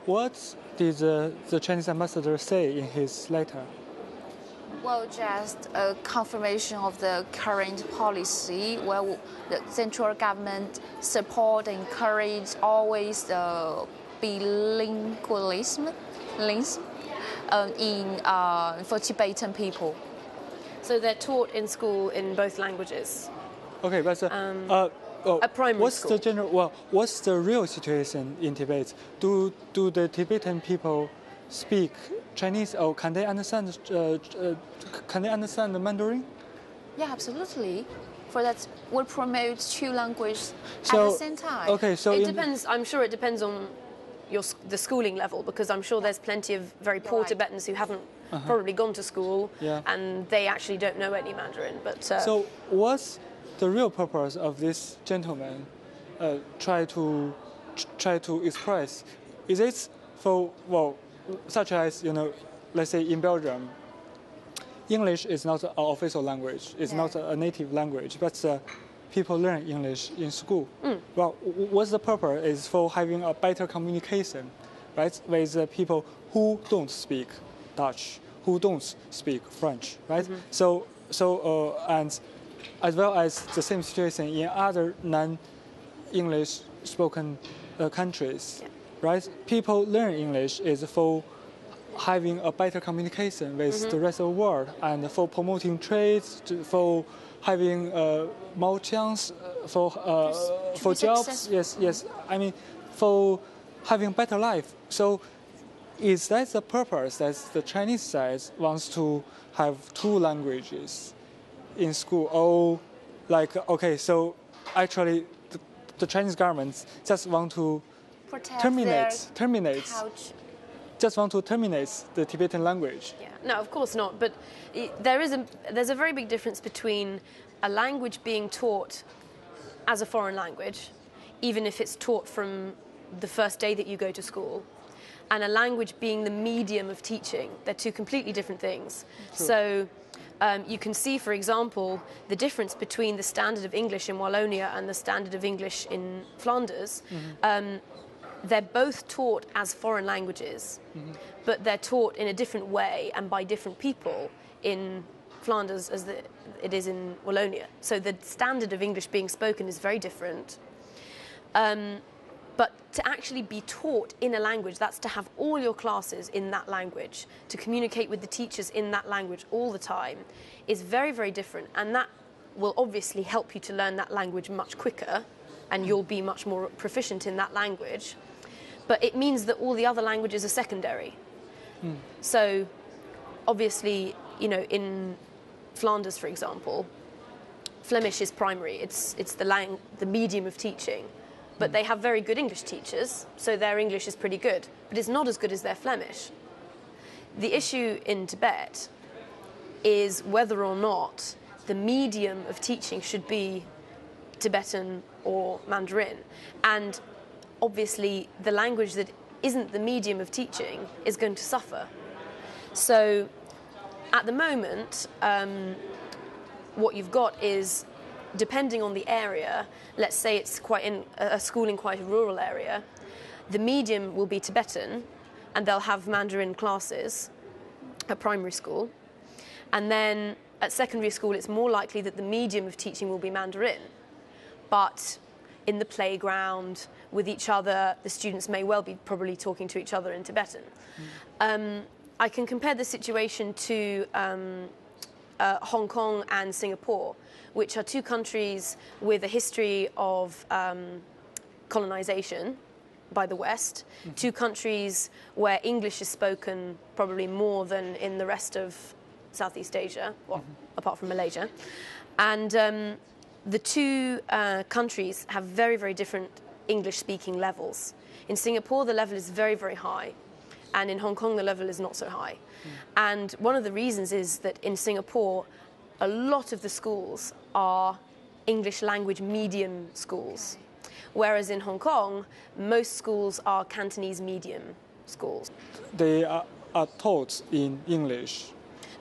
what did the Chinese ambassador say in his letter? Well, just a confirmation of the current policy, where the central government support and encourage always the bilingualism for Tibetan people. So they're taught in school in both languages. Okay, but A primary school. What's the real situation in Tibet? Do the Tibetan people speak Chinese, or can they understand the Mandarin? Yeah, absolutely. For that, we promote two languages at So, the same time. Okay, so It depends. I'm sure it depends on the schooling level, because I'm sure there's plenty of very poor Right. Tibetans who haven't probably gone to school, Yeah. and they actually don't know any Mandarin. But So what's the real purpose of this gentleman try to express? Is it for, such as, let's say in Belgium, English is not an official language, it's not a native language, but people learn English in school. Well, what's the purpose is for having a better communication, right, with people who don't speak Dutch, who don't speak French, right? So and as well as the same situation in other non-English spoken countries, right? People learn English is for having a better communication with the rest of the world, and for promoting trades, for having more chance for jobs. Successful. Yes. I mean, for having better life. So, is that the purpose that the Chinese side wants to have two languages in school? Or, like, okay, so actually, the Chinese government just want to Protect terminate. culture. Just want to terminate the Tibetan language. yeah, no, of course not. But there's a very big difference between a language being taught as a foreign language, even if it's taught from the first day that you go to school, and a language being the medium of teaching. They're two completely different things. True. So you can see, for example, the difference between the standard of English in Wallonia and the standard of English in Flanders. They're both taught as foreign languages, but they're taught in a different way and by different people in Flanders as it is in Wallonia. So the standard of English being spoken is very different. But to actually be taught in a language, that's to have all your classes in that language, to communicate with the teachers in that language all the time, is very, very different. And that will obviously help you to learn that language much quicker, and you'll be much more proficient in that language. But it means that all the other languages are secondary. So obviously, in Flanders, for example, Flemish is primary. It's the medium of teaching. But they have very good English teachers, so their English is pretty good. But it's not as good as their Flemish. The issue in Tibet is whether or not the medium of teaching should be Tibetan or Mandarin. And obviously, the language that isn't the medium of teaching is going to suffer. So at the moment, what you've got is, depending on the area, let's say it's quite in a school in quite a rural area, the medium will be Tibetan, and they'll have Mandarin classes at primary school. And then at secondary school, it's more likely that the medium of teaching will be Mandarin. But in the playground, with each other, the students may well be probably talking to each other in Tibetan. I can compare the situation to Hong Kong and Singapore, which are two countries with a history of colonization by the West, two countries where English is spoken probably more than in the rest of Southeast Asia, well, apart from Malaysia. And the two countries have very, very different English-speaking levels. In Singapore, the level is very, very high. And in Hong Kong, the level is not so high. And one of the reasons is that in Singapore, a lot of the schools are English language medium schools, whereas in Hong Kong, most schools are Cantonese medium schools. They are taught in English.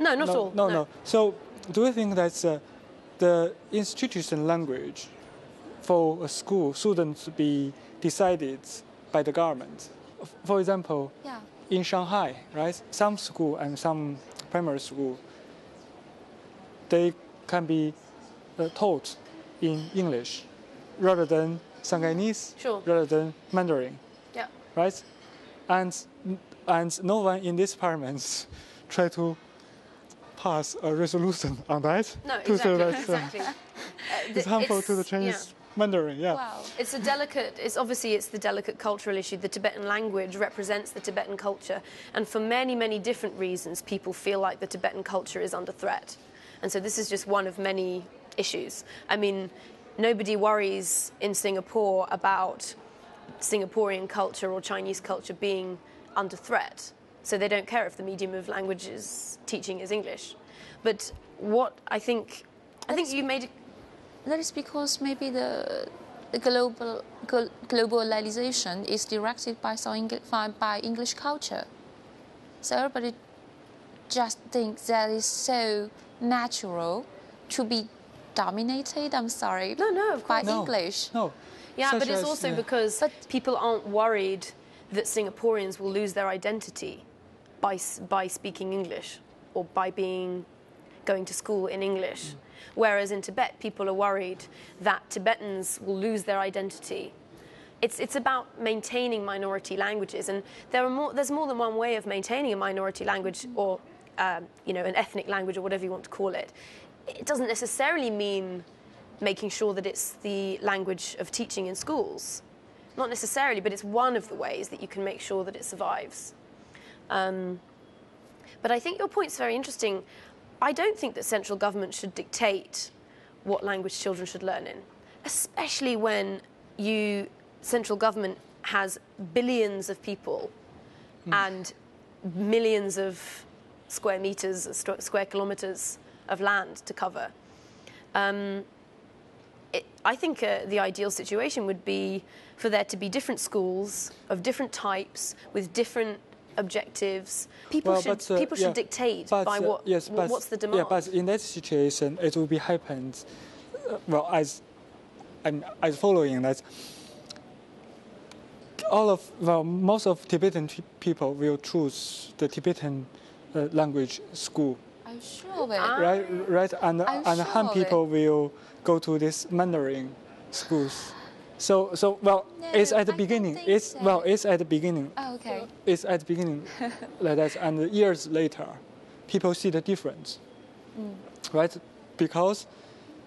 No, not all. No. So do you think that the institution language for a school shouldn't be decided by the government? for example, Yeah. in Shanghai, right? Some school and some primary school, they can be taught in English rather than Shanghainese, Sure. rather than Mandarin, Yeah. right? And no one in this parliament try to pass a resolution on that. No, to say exactly. that Exactly. it's harmful to the Chinese Yeah. Mandarin. Yeah. Wow. It's a delicate, it's the delicate cultural issue. The Tibetan language represents the Tibetan culture. And for many, many different reasons, people feel like the Tibetan culture is under threat. And so this is just one of many issues. I mean, nobody worries in Singapore about Singaporean culture or Chinese culture being under threat. So they don't care if the medium of languages teaching is English. But what I think you made it. That is because maybe the globalization is directed by English culture. So everybody just thinks that is so natural to be dominated. I'm sorry. No, of by course. No. English. No. Yeah, Such but it's as, also yeah. because people aren't worried that Singaporeans will lose their identity by speaking English or by going to school in English. Whereas in Tibet, people are worried that Tibetans will lose their identity. It's about maintaining minority languages, and there's more than one way of maintaining a minority language or an ethnic language or whatever you want to call it. It doesn't necessarily mean making sure that it's the language of teaching in schools. Not necessarily, but it's one of the ways that you can make sure that it survives. But I think your point's very interesting. I don't think that central government should dictate what language children should learn in, especially when central government has billions of people and millions of square meters, square kilometers of land to cover. I think the ideal situation would be for there to be different schools of different types with different objectives. People should dictate by what's the demand. Yeah, but in that situation, it will be happened. As following that, most of Tibetan people will choose the Tibetan language school. Are you sure of it? Right, and I'm sure Han of people will go to this Mandarin schools. So it's at the I don't beginning. think It's so. it's at the beginning. Oh, okay. It's at the beginning like that, and years later, people see the difference, right? Because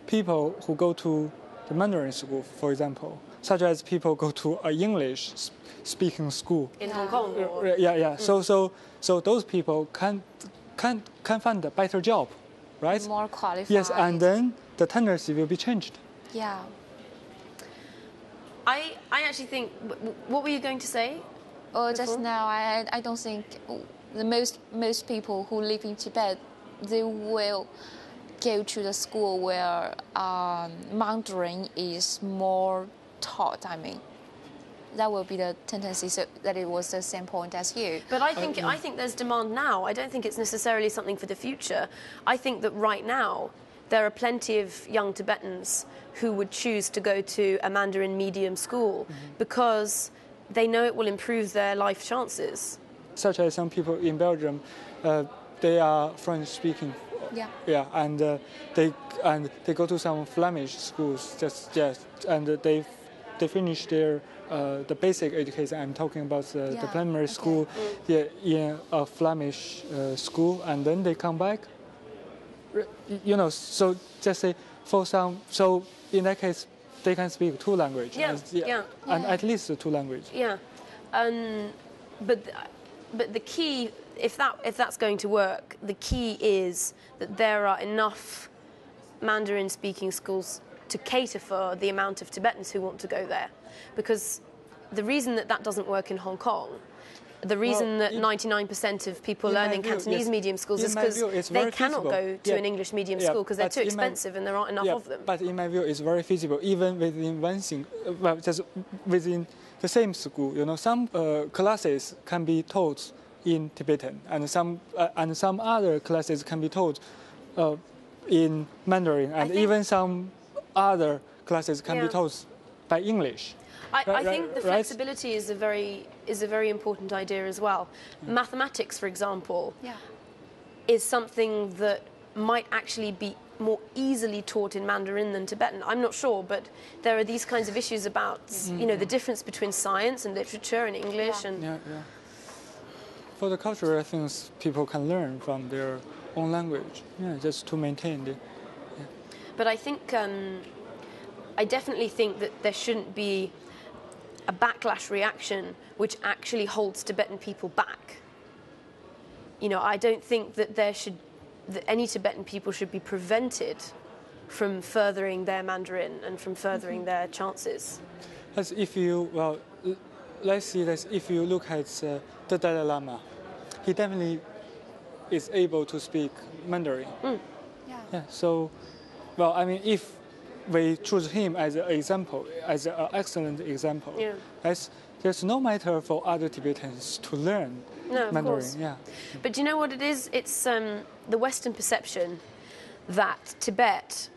people who go to the Mandarin school, for example, such as people go to an English-speaking school. In Hong Kong. Or, Yeah. So those people can find a better job, right? More qualified. Yes, and then the tendency will be changed. Yeah. I actually think. What were you going to say? Or just Before? now, I don't think the most people who live in Tibet, they will go to the school where Mandarin is more taught. I mean, that will be the tendency. So that it was the same point as you. But I think there's demand now. I don't think it's necessarily something for the future. I think that right now there are plenty of young Tibetans who would choose to go to a Mandarin medium school because they know it will improve their life chances. Such as some people in Belgium, they are French speaking. Yeah. Yeah, and they go to some Flemish schools. And they finish their the basic education. I'm talking about the primary school, in a Flemish school, and then they come back. So just say for some. So in that case, they can speak two languages. And at least two languages. Yeah, but the key, if that's going to work, the key is that there are enough Mandarin-speaking schools to cater for the amount of Tibetans who want to go there, because the reason that doesn't work in Hong Kong, the reason that 99% of people learning Cantonese medium schools is because they cannot go to an English medium school because they're too expensive and there aren't enough of them. But in my view, it's very feasible, even within one thing, just within the same school. Some classes can be taught in Tibetan, and some other classes can be taught in Mandarin, and even some other classes can be taught by English. I think the right? flexibility is a very important idea as well. Mathematics, for example, Yeah. is something that might actually be more easily taught in Mandarin than Tibetan. I'm not sure, but there are these kinds of issues about you know, the difference between science and literature and English. Yeah. And Yeah, yeah. For the cultural things, people can learn from their own language. Yeah, just to maintain the. but I think I definitely think that there shouldn't be a backlash reaction which actually holds Tibetan people back. You know, I don't think that that any Tibetan people should be prevented from furthering their Mandarin and from furthering their chances. As if you let's see that if you look at the Dalai Lama, he definitely is able to speak Mandarin. Yeah. Yeah. So, I mean, if we choose him as an example, as an excellent example, Yeah. there's no matter for other Tibetans to learn No, of Mandarin. course. Yeah. But do you know what it is? It's the Western perception that Tibet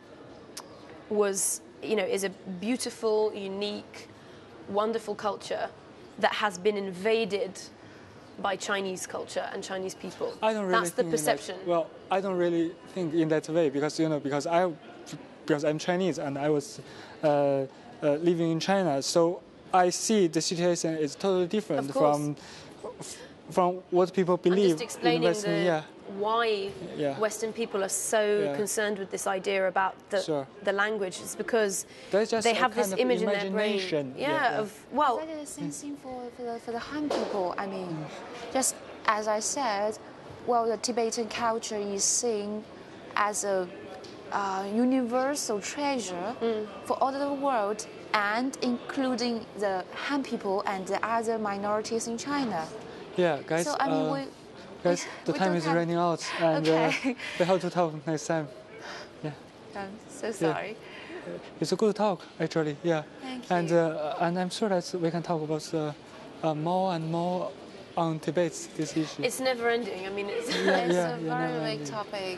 was, you know, is a beautiful, unique, wonderful culture that has been invaded by Chinese culture and Chinese people. I don't really That's the think in that- perception. I don't really think in that way because because I'm Chinese and I was living in China, so I see the situation is totally different Of course. from what people I'm believe just explaining in Western. Yeah. why Yeah. Western people are so Yeah. concerned with this idea about Sure. the language. It's because That's just they a have this kind of image in their brain. imagination. Yeah, Yeah, yeah. of, well, That is the same thing for the Han people. I mean, just as I said, well, the Tibetan culture is seen as a universal treasure for all the world, and including the Han people and the other minorities in China. Yeah, guys. So I mean, guys, the we time don't is have- running out, and Okay. we have to talk next time. I'm so sorry. It's a good talk, actually. Yeah. Thank And you. and I'm sure that we can talk about more and more on Tibet this issue. it's never ending. I mean, it's It's yeah, a yeah, very never big ending. topic.